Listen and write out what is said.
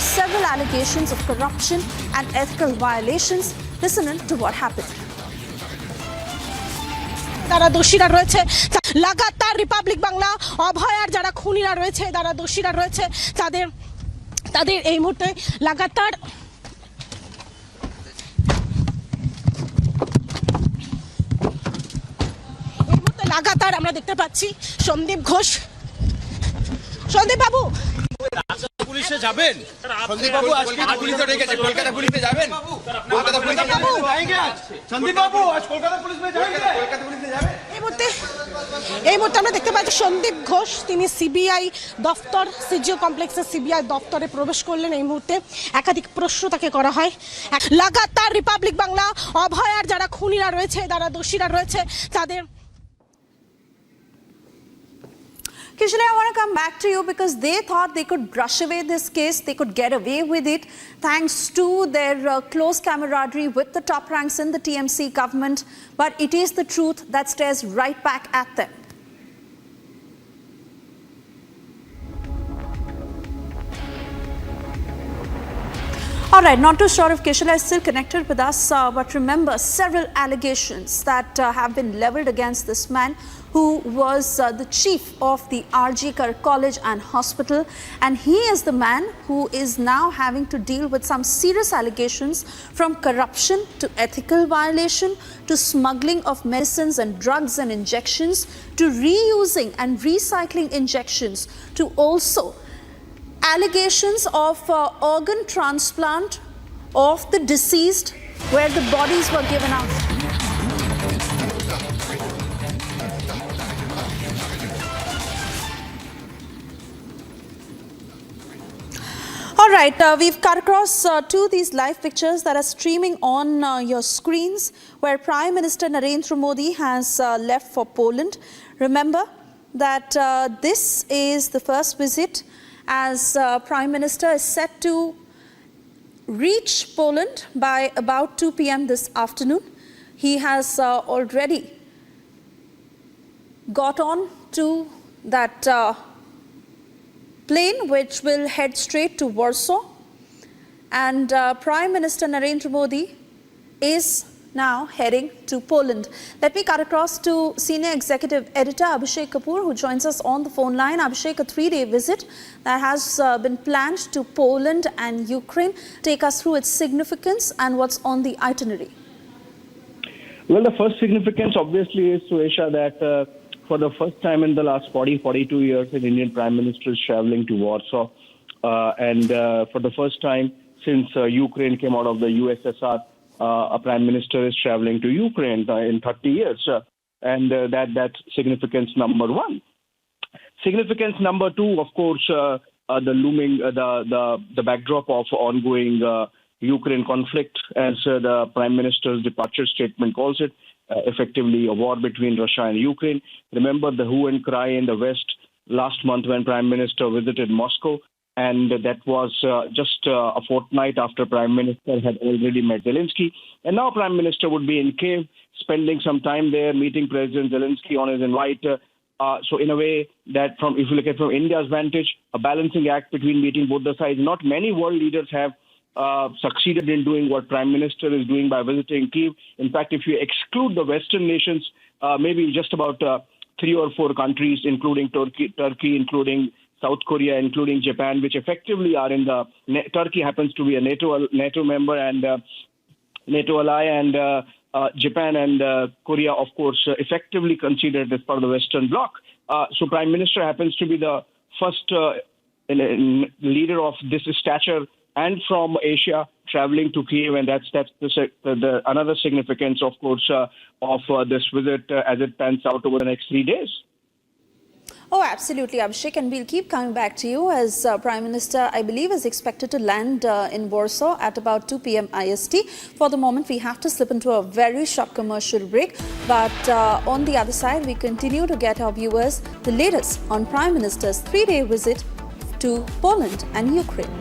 several allegations of corruption and ethical violations. Listen in to what happened. যারা দোষীরা রয়েছে লাগাতার Republic Bangla অভয়ার যারা খুনিরা রয়েছে যারা দোষীরা রয়েছে তাদের তাদের এই মুহূর্তে লাগাতার আমরা দেখতে পাচ্ছি সন্দীপ ঘোষ। সন্দীপ বাবু পুলিশে যাবেন? সন্দীপ বাবু আজকে পুলিশে ডেকেছে, কলকাতা পুলিশে যাবেন? কলকাতা পুলিশে যাবেন? সন্দীপ বাবু আজ কলকাতা পুলিশ মে যাবেন? কলকাতা পুলিশে যাবেন? এই মুহূর্তে আমরা দেখতে পাচ্ছি সন্দীপ ঘোষ, তিনি সিবিআই দফতর সিজিও কমপ্লেক্সের সিবিআই দফতরে প্রবেশ করলেন। এই মুহূর্তে একাধিক প্রশ্ন তাকে করা হয়। লাগাতার রিপাবলিক বাংলা অভয়ার যারা খুনিরা রয়েছে যারা দোষীরা রয়েছে তাদের Kishore, I want to come back to you because they thought they could brush away this case, they could get away with it thanks to their close camaraderie with the top ranks in the TMC government. But it is the truth that stares right back at them. All right, not too sure if Kishore is still connected with us, but remember several allegations that have been leveled against this man who was the chief of the RG Kar College and Hospital, and he is the man who is now having to deal with some serious allegations from corruption to ethical violation to smuggling of medicines and drugs and injections to reusing and recycling injections to also allegations of organ transplant of the deceased where the bodies were given out. All right, we've cut across to these live pictures that are streaming on your screens where Prime Minister Narendra Modi has left for Poland. Remember that this is the first visit as Prime Minister is set to reach Poland by about 2 p.m. this afternoon. He has already got on to that plane which will head straight to Warsaw, and Prime Minister Narendra Modi is now heading to Poland. Let me cut across to Senior Executive Editor Abhishek Kapoor, who joins us on the phone line. Abhishek, a 3-day visit that has been planned to Poland and Ukraine. Take us through its significance and what's on the itinerary. Well, the first significance obviously is, Suesha, that for the first time in the last 42 years, an Indian Prime Minister is traveling to Warsaw. And for the first time since Ukraine came out of the USSR, a Prime Minister is traveling to Ukraine in 30 years. And that's significance number one. Significance number two, of course, the looming, the backdrop of ongoing Ukraine conflict, as the Prime Minister's departure statement calls it, effectively a war between Russia and Ukraine. Remember the hue and cry in the West last month when Prime Minister visited Moscow, and that was just a fortnight after Prime Minister had already met Zelensky. And now Prime Minister would be in Kiev, spending some time there, meeting President Zelensky on his invite. So in a way that if you look at from India's vantage, a balancing act between meeting both the sides. Not many world leaders have succeeded in doing what Prime Minister is doing by visiting Kyiv. In fact, if you exclude the Western nations, maybe just about 3 or 4 countries, including Turkey, including South Korea, including Japan, which effectively are in the Turkey happens to be a NATO member and NATO ally, and Japan and Korea, of course, effectively considered as part of the Western bloc. So Prime Minister happens to be the first leader of this stature and from Asia traveling to Kyiv, and that's the another significance, of course, of this visit as it pans out over the next 3 days. Oh, absolutely, Abhishek, and we'll keep coming back to you as Prime Minister, I believe, is expected to land in Warsaw at about 2 p.m. IST. For the moment, we have to slip into a very short commercial break, but on the other side, we continue to get our viewers the latest on Prime Minister's 3-day visit to Poland and Ukraine.